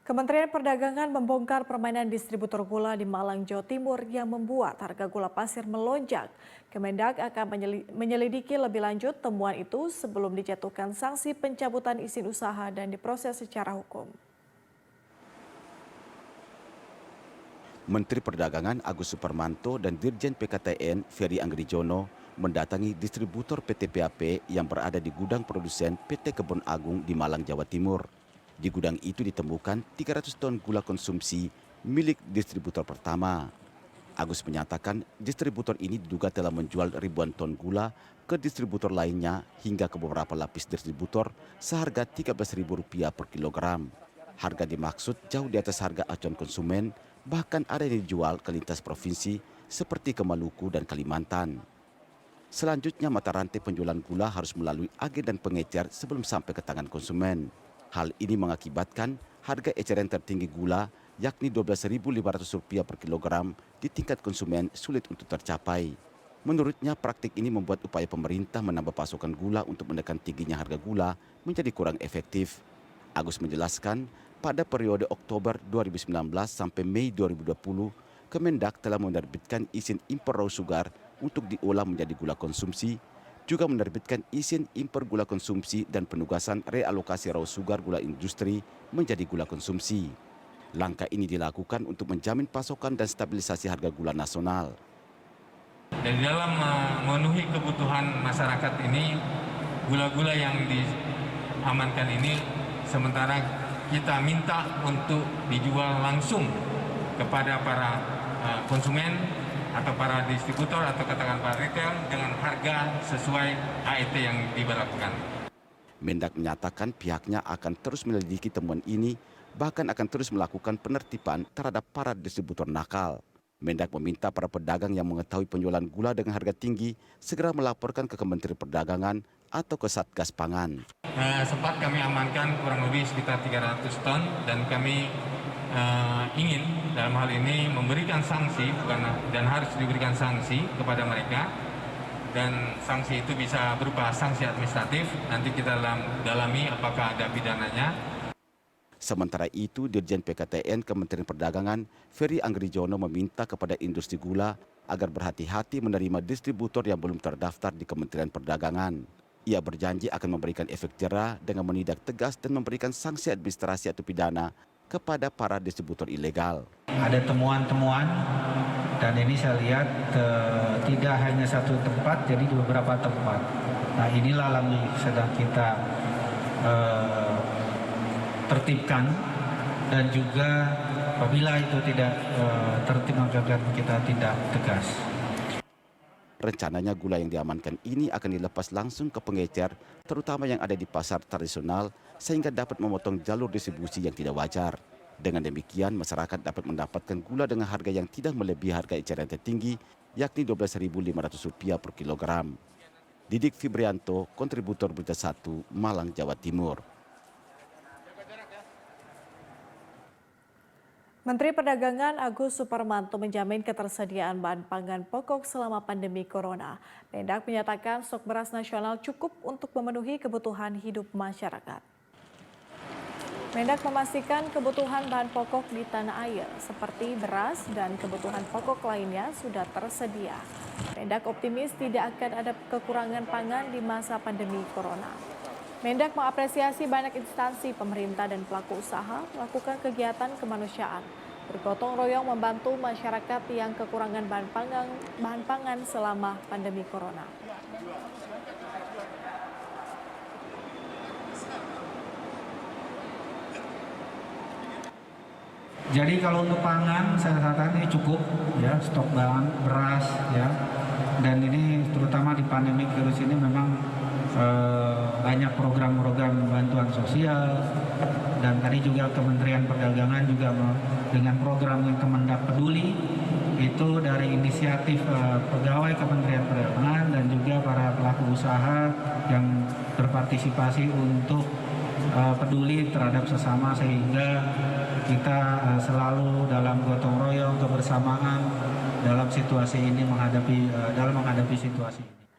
Kementerian Perdagangan membongkar permainan distributor gula di Malang, Jawa Timur yang membuat harga gula pasir melonjak. Kemendak akan menyelidiki lebih lanjut temuan itu sebelum dijatuhkan sanksi pencabutan izin usaha dan diproses secara hukum. Menteri Perdagangan Agus Suparmanto dan Dirjen PKTN Ferry Anggrijono mendatangi distributor PT PAP yang berada di gudang produsen PT Kebun Agung di Malang, Jawa Timur. Di gudang itu ditemukan 300 ton gula konsumsi milik distributor pertama. Agus menyatakan distributor ini diduga telah menjual ribuan ton gula ke distributor lainnya hingga ke beberapa lapis distributor seharga Rp13.000 per kilogram. Harga dimaksud jauh di atas harga acuan konsumen, bahkan ada yang dijual ke lintas provinsi seperti ke Maluku dan Kalimantan. Selanjutnya mata rantai penjualan gula harus melalui agen dan pengecer sebelum sampai ke tangan konsumen. Hal ini mengakibatkan harga eceran tertinggi gula yakni Rp12.500 per kilogram di tingkat konsumen sulit untuk tercapai. Menurutnya praktik ini membuat upaya pemerintah menambah pasokan gula untuk menekan tingginya harga gula menjadi kurang efektif. Agus menjelaskan pada periode Oktober 2019 sampai Mei 2020, Kemendak telah menerbitkan izin impor raw sugar untuk diolah menjadi gula konsumsi, juga menerbitkan izin impor gula konsumsi dan penugasan realokasi raw sugar gula industri menjadi gula konsumsi. Langkah ini dilakukan untuk menjamin pasokan dan stabilisasi harga gula nasional. Dan dalam memenuhi kebutuhan masyarakat ini, gula-gula yang diamankan ini sementara kita minta untuk dijual langsung kepada para konsumen atau para distributor atau katakan para retail dengan harga sesuai HET yang diberlakukan. Mendak menyatakan pihaknya akan terus menyelidiki temuan ini, bahkan akan terus melakukan penertiban terhadap para distributor nakal. Mendak meminta para pedagang yang mengetahui penjualan gula dengan harga tinggi segera melaporkan ke Kementerian Perdagangan atau ke Satgas Pangan. Sempat kami amankan kurang lebih sekitar 300 ton dan kami ingin dalam hal ini memberikan sanksi dan harus diberikan sanksi kepada mereka, dan sanksi itu bisa berupa sanksi administratif, nanti kita dalami apakah ada pidananya. Sementara itu, Dirjen PKTN Kementerian Perdagangan Ferry Anggrijono meminta kepada industri gula agar berhati-hati menerima distributor yang belum terdaftar di Kementerian Perdagangan. Ia berjanji akan memberikan efek jera dengan menindak tegas dan memberikan sanksi administrasi atau pidana kepada para distributor ilegal. Ada temuan-temuan dan ini saya lihat tidak hanya satu tempat, jadi di beberapa tempat. Nah, inilah yang sedang kita tertibkan, dan juga apabila itu tidak tertib maka kita tidak tegas. Rencananya gula yang diamankan ini akan dilepas langsung ke pengecer, terutama yang ada di pasar tradisional, sehingga dapat memotong jalur distribusi yang tidak wajar. Dengan demikian, masyarakat dapat mendapatkan gula dengan harga yang tidak melebihi harga eceran tertinggi, yakni Rp12.500 per kilogram. Didik Fibrianto, kontributor Berita 1, Malang, Jawa Timur. Menteri Perdagangan Agus Suparmanto menjamin ketersediaan bahan pangan pokok selama pandemi corona. Mendak menyatakan stok beras nasional cukup untuk memenuhi kebutuhan hidup masyarakat. Mendak memastikan kebutuhan bahan pokok di tanah air seperti beras dan kebutuhan pokok lainnya sudah tersedia. Mendak optimis tidak akan ada kekurangan pangan di masa pandemi corona. Mendak mengapresiasi banyak instansi pemerintah dan pelaku usaha melakukan kegiatan kemanusiaan, bergotong royong membantu masyarakat yang kekurangan bahan pangan selama pandemi corona. Jadi kalau untuk pangan saya katakan ini cukup ya, stok bahan beras ya, dan ini terutama di pandemi virus ini memang banyak program-program bantuan sosial, dan tadi juga Kementerian Perdagangan juga dengan program yang Kemendak Peduli itu dari inisiatif pegawai Kementerian Perdagangan dan juga para pelaku usaha yang berpartisipasi untuk peduli terhadap sesama, sehingga kita selalu dalam gotong royong kebersamaan dalam situasi ini menghadapi situasi ini.